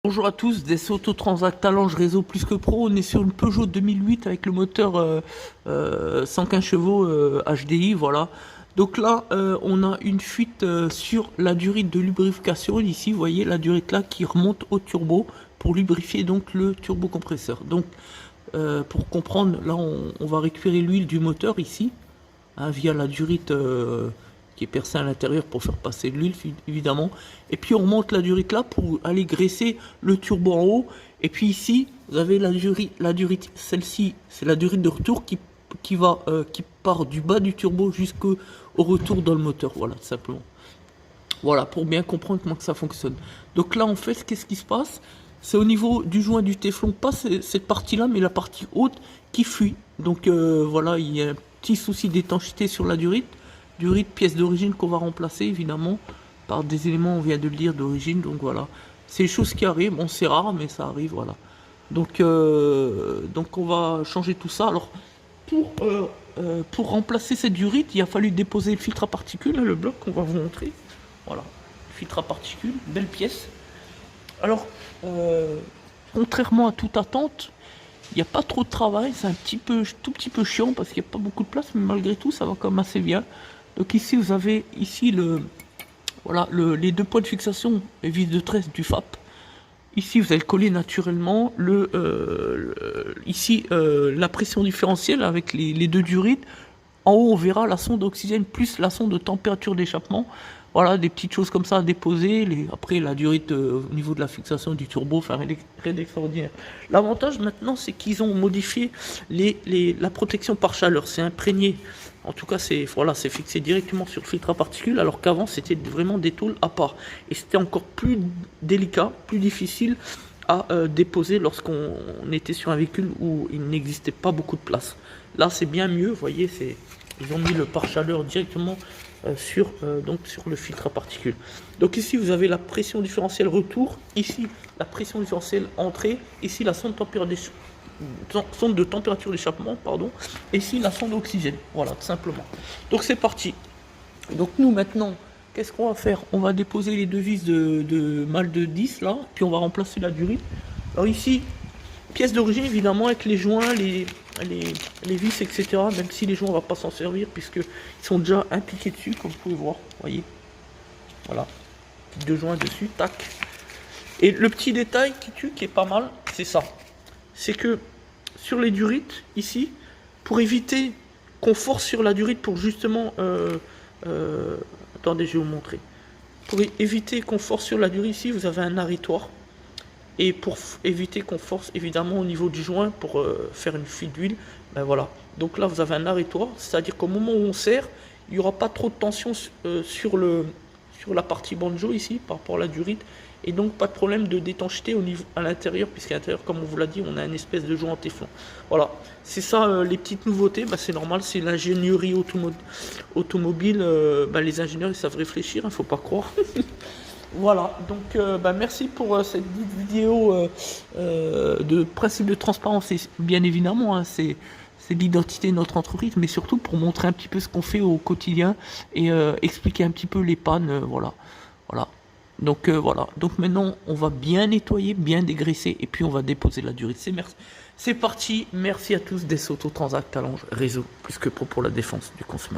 Bonjour à tous, des Autotransact Talange Réseau Plus que Pro. On est sur une Peugeot 2008 avec le moteur 115 chevaux HDI, voilà. Donc là, on a une fuite sur la durite de lubrification. Ici, vous voyez la durite là qui remonte au turbo pour lubrifier donc le turbocompresseur. Donc, pour comprendre, là, on va récupérer l'huile du moteur ici, hein, via la durite qui est percée à l'intérieur pour faire passer l'huile évidemment, et puis on remonte la durite là pour aller graisser le turbo en haut. Et puis ici vous avez la durite, celle-ci c'est la durite de retour qui part du bas du turbo jusqu'au retour dans le moteur, voilà, tout simplement. Voilà, pour bien comprendre comment que ça fonctionne. Donc là en fait, qu'est-ce qui se passe? C'est au niveau du joint du téflon, pas cette partie là, mais la partie haute qui fuit. Donc voilà, il y a un petit souci d'étanchéité sur la durite. Durite, pièce d'origine qu'on va remplacer évidemment par des éléments, on vient de le dire, d'origine. Donc voilà, c'est des choses qui arrivent. Bon, c'est rare, mais ça arrive, voilà. Donc on va changer tout ça. Alors pour remplacer cette durite, il a fallu déposer le filtre à particules, hein, le bloc qu'on va vous montrer. Voilà, filtre à particules, belle pièce. Alors, contrairement à toute attente, il n'y a pas trop de travail, c'est tout petit peu chiant parce qu'il n'y a pas beaucoup de place, mais malgré tout, ça va quand même assez bien. Donc ici, vous avez ici les deux points de fixation et vis de tresse du FAP. Ici, vous allez coller naturellement la pression différentielle avec les deux durites. En haut, on verra la sonde d'oxygène plus la sonde de température d'échappement. Voilà, des petites choses comme ça à déposer. Après, la durite au niveau de la fixation du turbo, enfin, rien d'extraordinaire. L'avantage maintenant, c'est qu'ils ont modifié la protection par chaleur. C'est imprégné. En tout cas, c'est fixé directement sur le filtre à particules, alors qu'avant, c'était vraiment des tôles à part. Et c'était encore plus délicat, plus difficile à déposer lorsqu'on était sur un véhicule où il n'existait pas beaucoup de place. Là, c'est bien mieux, vous voyez, ils ont mis le pare-chaleur directement sur le filtre à particules. Donc ici, vous avez la pression différentielle retour, ici la pression différentielle entrée, ici la sonde de température d'échappement, pardon, et ici la sonde d'oxygène. Voilà, tout simplement. Donc c'est parti. Donc nous maintenant, qu'est-ce qu'on va faire? On va déposer les deux vis de mal de 10 là, puis on va remplacer la durite. Alors ici, pièce d'origine évidemment avec les joints, les vis, etc. Même si les joints on va pas s'en servir puisqu'ils sont déjà impliqués dessus, comme vous pouvez voir, voyez. Voilà, deux joints dessus, tac. Et le petit détail qui tue, qui est pas mal, c'est ça. C'est que sur les durites, ici, pour éviter qu'on force sur la durite pour justement... attendez, je vais vous montrer. Pour éviter qu'on force sur la durite, ici, vous avez un arritoire. Et pour éviter qu'on force évidemment au niveau du joint pour faire une fuite d'huile, ben voilà. Donc là, vous avez un arritoire, c'est-à-dire qu'au moment où on serre, il n'y aura pas trop de tension sur la partie banjo ici, par rapport à la durite. Et donc pas de problème de d'étanchéité à l'intérieur, puisqu'à l'intérieur, comme on vous l'a dit, on a une espèce de joint en téflon. Voilà, c'est ça les petites nouveautés, bah, c'est normal, c'est l'ingénierie automobile, bah, les ingénieurs ils savent réfléchir, il ne faut pas croire. Voilà, donc bah, merci pour cette vidéo de principe de transparence, et bien évidemment, hein, c'est l'identité de notre entreprise, mais surtout pour montrer un petit peu ce qu'on fait au quotidien et expliquer un petit peu les pannes, voilà. Donc voilà, donc maintenant on va bien nettoyer, bien dégraisser et puis on va déposer la durite. C'est parti, merci à tous, des Autotransact Talange Réseau Plus que Pro pour la défense du consommateur.